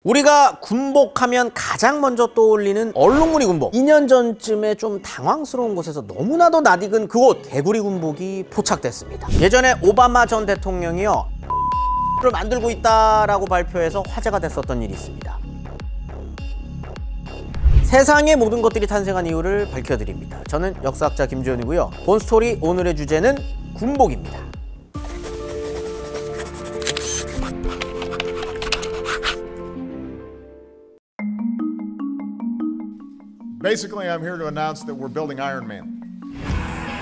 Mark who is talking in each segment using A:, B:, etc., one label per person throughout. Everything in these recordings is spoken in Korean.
A: 우리가 군복하면 가장 먼저 떠올리는 얼룩무늬 군복. 2년 전쯤에 좀 당황스러운 곳에서 너무나도 낯익은 그곳 개구리 군복이 포착됐습니다. 예전에 오바마 전 대통령이요 를 만들고 있다라고 발표해서 화제가 됐었던 일이 있습니다. 세상의 모든 것들이 탄생한 이유를 밝혀드립니다. 저는 역사학자 김주현이고요. 본스토리 오늘의 주제는 군복입니다.
B: Basically, I'm here to announce that we're building Iron Man.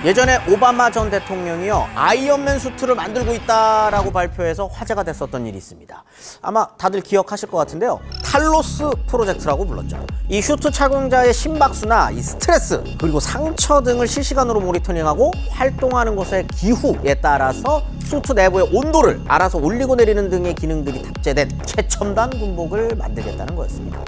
A: 예전에 오바마 전 대통령이요 아이언맨 수트를 만들고 있다라고 발표해서 화제가 됐었던 일이 있습니다. 아마 다들 기억하실 것 같은데요. 탈로스 프로젝트라고 불렀죠. 이 슈트 착용자의 심박수나 이 스트레스 그리고 상처 등을 실시간으로 모니터링하고 활동하는 것의 기후에 따라서 수트 내부의 온도를 알아서 올리고 내리는 등의 기능들이 탑재된 최첨단 군복을 만들겠다는 거였습니다.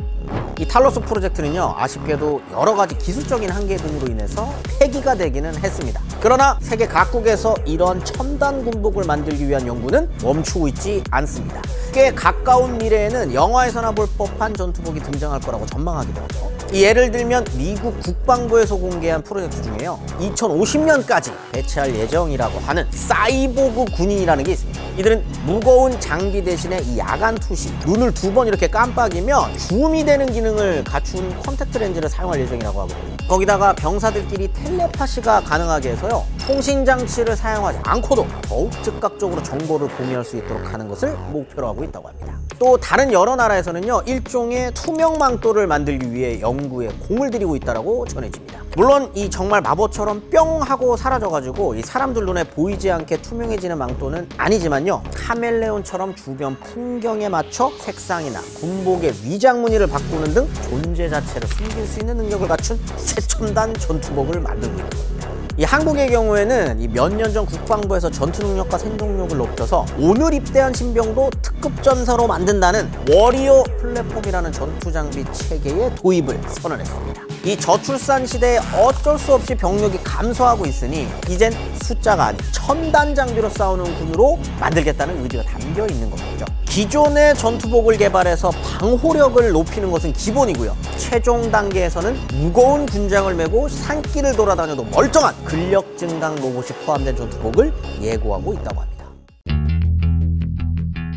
A: 이 탈로스 프로젝트는요 아쉽게도 여러 가지 기술적인 한계 등으로 인해서 폐기가 되기는 했습니다. 그러나 세계 각국에서 이런 첨단 군복을 만들기 위한 연구는 멈추고 있지 않습니다. 꽤 가까운 미래에는 영화에서나 볼 법한 전투복이 등장할 거라고 전망하기도 하죠. 예를 들면 미국 국방부에서 공개한 프로젝트 중에요 2050년까지 배치할 예정이라고 하는 사이보그 군인이라는 게 있습니다. 이들은 무거운 장비 대신에 이 야간 투시, 눈을 2번 이렇게 깜빡이면 줌이 되는 기능을 갖춘 콘택트 렌즈를 사용할 예정이라고 하거든요. 거기다가 병사들끼리 텔레파시가 가능하게 해서요 통신 장치를 사용하지 않고도 더욱 즉각적으로 정보를 공유할 수 있도록 하는 것을 목표로 하고 있다고 합니다. 또 다른 여러 나라에서는요 일종의 투명 망토를 만들기 위해 연구에 공을 들이고 있다고 전해집니다. 물론 이 정말 마법처럼 뿅 하고 사라져가지고 이 사람들 눈에 보이지 않게 투명해지는 망토는 아니지만요 카멜레온처럼 주변 풍경에 맞춰 색상이나 군복의 위장 무늬를 바꾸는 등 존재 자체를 숨길 수 있는 능력을 갖춘 최첨단 전투복을 만들고 있는 겁니다. 이 한국의 경우에는 이 몇 년 전 국방부에서 전투 능력과 생존력을 높여서 오늘 입대한 신병도 특급 전사로 만든다는 워리어 플랫폼이라는 전투 장비 체계의 도입을 선언했습니다. 이 저출산 시대에 어쩔 수 없이 병력이 감소하고 있으니 이젠 숫자가 아닌 첨단 장비로 싸우는 군으로 만들겠다는 의지가 담겨 있는 거겠죠. 기존의 전투복을 개발해서 방호력을 높이는 것은 기본이고요. 최종 단계에서는 무거운 군장을 메고 산길을 돌아다녀도 멀쩡한 근력 증강 로봇이 포함된 전투복을 예고하고 있다고 합니다.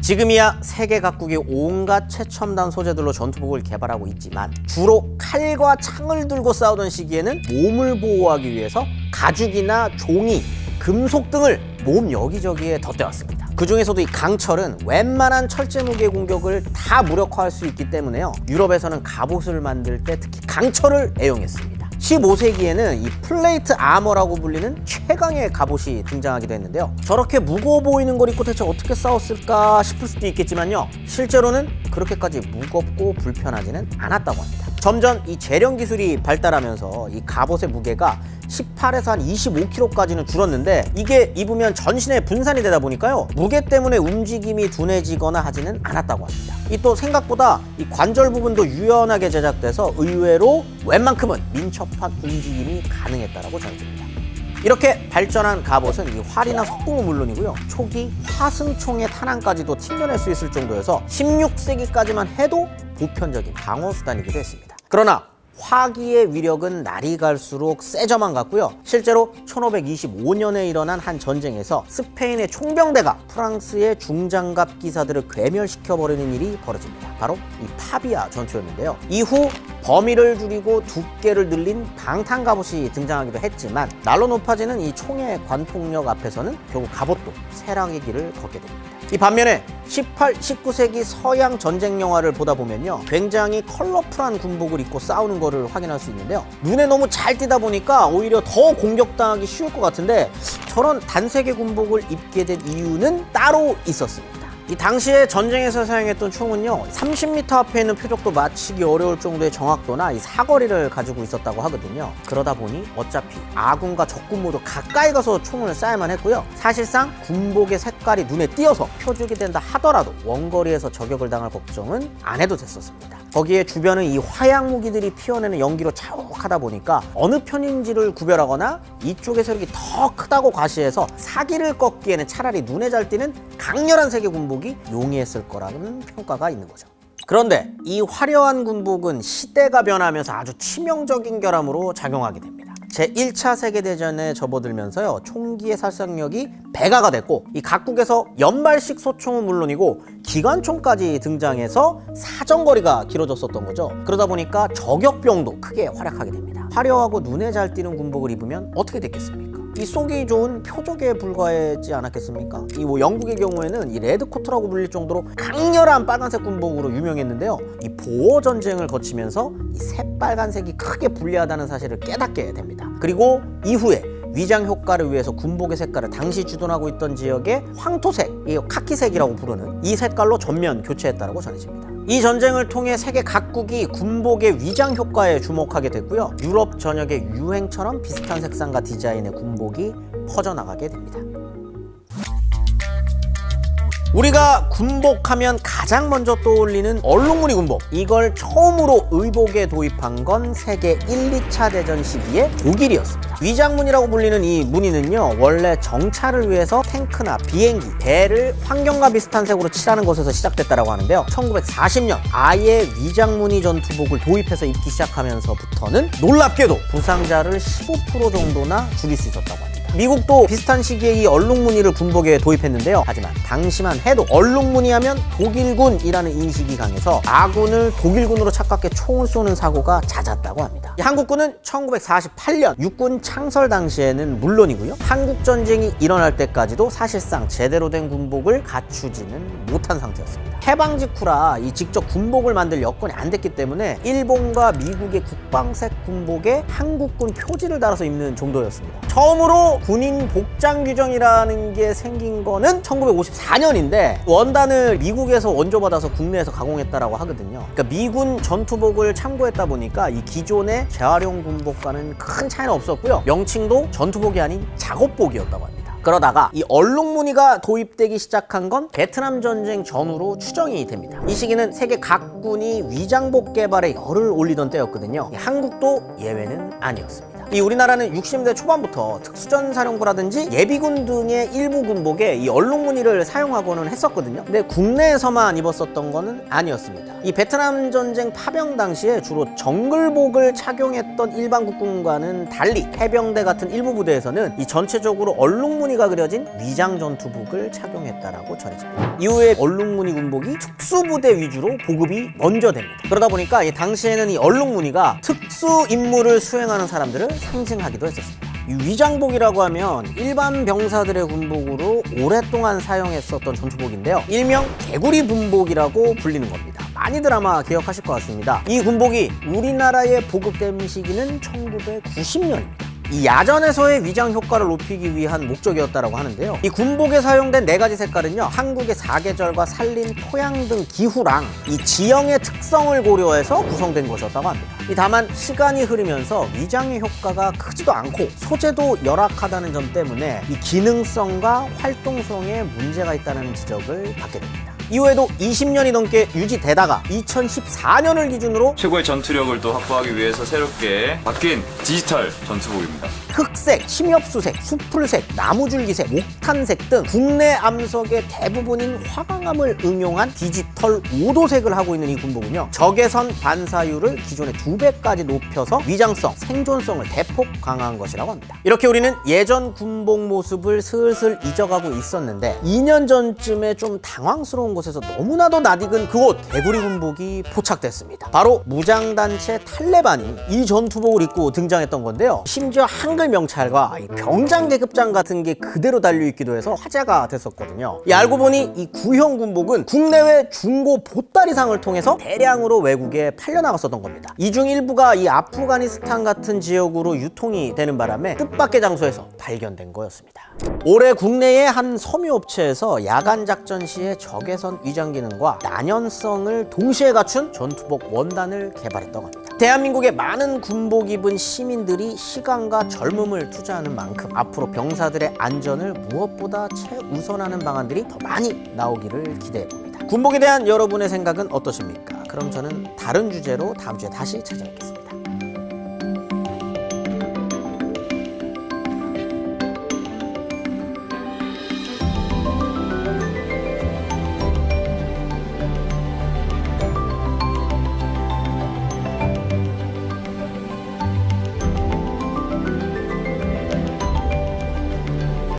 A: 지금이야 세계 각국이 온갖 최첨단 소재들로 전투복을 개발하고 있지만 주로 칼과 창을 들고 싸우던 시기에는 몸을 보호하기 위해서 가죽이나 종이, 금속 등을 몸 여기저기에 덧대왔습니다. 그 중에서도 이 강철은 웬만한 철제 무기의 공격을 다 무력화할 수 있기 때문에요 유럽에서는 갑옷을 만들 때 특히 강철을 애용했습니다. 15세기에는 이 플레이트 아머라고 불리는 최강의 갑옷이 등장하기도 했는데요 저렇게 무거워 보이는 걸 입고 대체 어떻게 싸웠을까 싶을 수도 있겠지만요 실제로는 그렇게까지 무겁고 불편하지는 않았다고 합니다. 점점 이 재련 기술이 발달하면서 이 갑옷의 무게가 18에서 한 25kg까지는 줄었는데 이게 입으면 전신에 분산이 되다 보니까요 무게 때문에 움직임이 둔해지거나 하지는 않았다고 합니다. 이 또 생각보다 이 관절 부분도 유연하게 제작돼서 의외로 웬만큼은 민첩한 움직임이 가능했다고 전해집니다. 이렇게 발전한 갑옷은 이 활이나 석궁은 물론이고요 초기 화승총의 탄환까지도 튕겨낼 수 있을 정도여서 16세기까지만 해도 보편적인 방어수단이기도 했습니다. 그러나 화기의 위력은 날이 갈수록 세져만 갔고요. 실제로 1525년에 일어난 한 전쟁에서 스페인의 총병대가 프랑스의 중장갑 기사들을 괴멸시켜버리는 일이 벌어집니다. 바로 이 파비아 전투였는데요. 이후 범위를 줄이고 두께를 늘린 방탄갑옷이 등장하기도 했지만 날로 높아지는 이 총의 관통력 앞에서는 결국 갑옷도 쇠락의 길을 걷게 됩니다. 이 반면에 18, 19세기 서양 전쟁 영화를 보다 보면요 굉장히 컬러풀한 군복을 입고 싸우는 거를 확인할 수 있는데요 눈에 너무 잘 띄다 보니까 오히려 더 공격당하기 쉬울 것 같은데 저런 단색의 군복을 입게 된 이유는 따로 있었습니다. 이 당시에 전쟁에서 사용했던 총은요 30m 앞에 있는 표적도 맞히기 어려울 정도의 정확도나 이 사거리를 가지고 있었다고 하거든요. 그러다 보니 어차피 아군과 적군 모두 가까이 가서 총을 쏴야만 했고요 사실상 군복의 색깔이 눈에 띄어서 표적이 된다 하더라도 원거리에서 저격을 당할 걱정은 안 해도 됐었습니다. 거기에 주변은 이 화약 무기들이 피어내는 연기로 자욱하다 보니까 어느 편인지를 구별하거나 이쪽의 세력이 더 크다고 과시해서 사기를 꺾기에는 차라리 눈에 잘 띄는 강렬한 색의 군복이 용이했을 거라는 평가가 있는 거죠. 그런데 이 화려한 군복은 시대가 변하면서 아주 치명적인 결함으로 작용하게 됩니다. 제1차 세계대전에 접어들면서요, 총기의 살상력이 배가가 됐고, 이 각국에서 연발식 소총은 물론이고 기관총까지 등장해서 사정거리가 길어졌었던 거죠. 그러다 보니까 저격병도 크게 활약하게 됩니다. 화려하고 눈에 잘 띄는 군복을 입으면 어떻게 됐겠습니까? 이 쏘기 좋은 표적에 불과하지 않았겠습니까? 이 영국의 경우에는 이 레드코트라고 불릴 정도로 강렬한 빨간색 군복으로 유명했는데요. 이 보어 전쟁을 거치면서 이 새빨간색이 크게 불리하다는 사실을 깨닫게 됩니다. 그리고 이후에 위장 효과를 위해서 군복의 색깔을 당시 주둔하고 있던 지역의 황토색, 이 카키색이라고 부르는 이 색깔로 전면 교체했다고 전해집니다. 이 전쟁을 통해 세계 각국이 군복의 위장 효과에 주목하게 됐고요. 유럽 전역의 유행처럼 비슷한 색상과 디자인의 군복이 퍼져나가게 됩니다. 우리가 군복하면 가장 먼저 떠올리는 얼룩무늬 군복, 이걸 처음으로 의복에 도입한 건 세계 1, 2차 대전 시기에 독일이었습니다. 위장무늬라고 불리는 이 무늬는요, 원래 정찰을 위해서 탱크나 비행기, 배를 환경과 비슷한 색으로 칠하는 것에서 시작됐다고 하는데요. 1940년 아예 위장무늬 전투복을 도입해서 입기 시작하면서부터는 놀랍게도 부상자를 15% 정도나 줄일 수 있었다고 합니다. 미국도 비슷한 시기에 이 얼룩무늬를 군복에 도입했는데요. 하지만 당시만 해도 얼룩무늬하면 독일군이라는 인식이 강해서 아군을 독일군으로 착각해 총을 쏘는 사고가 잦았다고 합니다. 한국군은 1948년 육군 창설 당시에는 물론이고요, 한국전쟁이 일어날 때까지도 사실상 제대로 된 군복을 갖추지는 못한 상태였습니다. 해방 직후라 이 직접 군복을 만들 여건이 안 됐기 때문에 일본과 미국의 국방색 군복에 한국군 표지를 달아서 입는 정도였습니다. 처음으로 군인 복장 규정이라는 게 생긴 거는 1954년인데 원단을 미국에서 원조받아서 국내에서 가공했다라고 하거든요. 그러니까 미군 전투복을 참고했다 보니까 이 기존의 재활용 군복과는 큰 차이는 없었고요. 명칭도 전투복이 아닌 작업복이었다고 합니다. 그러다가 이 얼룩무늬가 도입되기 시작한 건 베트남 전쟁 전후로 추정이 됩니다. 이 시기는 세계 각군이 위장복 개발에 열을 올리던 때였거든요. 한국도 예외는 아니었습니다. 이 우리나라는 60년대 초반부터 특수전사령부라든지 예비군 등의 일부 군복에 이 얼룩무늬를 사용하고는 했었거든요. 근데 국내에서만 입었었던 거는 아니었습니다. 이 베트남 전쟁 파병 당시에 주로 정글복을 착용했던 일반 국군과는 달리 해병대 같은 일부 부대에서는 이 전체적으로 얼룩무늬가 그려진 위장 전투복을 착용했다라고 전해집니다. 이후에 얼룩무늬 군복이 특수부대 위주로 보급이 먼저 됩니다. 그러다 보니까 이 당시에는 이 얼룩무늬가 특수 임무를 수행하는 사람들을 상징하기도 했었습니다. 이 위장복이라고 하면 일반 병사들의 군복으로 오랫동안 사용했었던 전투복인데요. 일명 개구리 군복이라고 불리는 겁니다. 많이들 아마 기억하실 것 같습니다. 이 군복이 우리나라에 보급된 시기는 1990년입니다. 이 야전에서의 위장 효과를 높이기 위한 목적이었다고 하는데요. 이 군복에 사용된 4가지 색깔은요, 한국의 사계절과 산림, 토양 등 기후랑 이 지형의 특성을 고려해서 구성된 것이었다고 합니다. 다만 시간이 흐르면서 위장의 효과가 크지도 않고 소재도 열악하다는 점 때문에 이 기능성과 활동성에 문제가 있다는 지적을 받게 됩니다. 이후에도 20년이 넘게 유지되다가 2014년을 기준으로
C: 최고의 전투력을 또 확보하기 위해서 새롭게 바뀐 디지털 전투복입니다.
A: 흑색, 침엽수색, 수풀색, 나무줄기색, 목탄색 등 국내 암석의 대부분인 화강암을 응용한 디지털 5도색을 하고 있는 이 군복은요, 적외선 반사율을 기존의 2배까지 높여서 위장성, 생존성을 대폭 강화한 것이라고 합니다. 이렇게 우리는 예전 군복 모습을 슬슬 잊어가고 있었는데 2년 전쯤에 좀 당황스러운 곳에서 너무나도 낯익은 그곳 개구리 군복이 포착됐습니다. 바로 무장단체 탈레반이 이 전투복을 입고 등장했던 건데요. 심지어 한글 명찰과 병장 계급장 같은 게 그대로 달려있기도 해서 화제가 됐었거든요. 알고 보니 이 구형 군복은 국내외 중고 보따리상을 통해서 대량으로 외국에 팔려나갔었던 겁니다. 이 중 일부가 이 아프가니스탄 같은 지역으로 유통이 되는 바람에 뜻밖의 장소에서 발견된 거였습니다. 올해 국내의 한 섬유업체에서 야간 작전 시에 적외선 위장 기능과 난연성을 동시에 갖춘 전투복 원단을 개발했다고 합니다. 대한민국의 많은 군복 입은 시민들이 시간과 젊음을 투자하는 만큼 앞으로 병사들의 안전을 무엇보다 최우선하는 방안들이 더 많이 나오기를 기대해봅니다. 군복에 대한 여러분의 생각은 어떠십니까? 그럼 저는 다른 주제로 다음 주에 다시 찾아뵙겠습니다.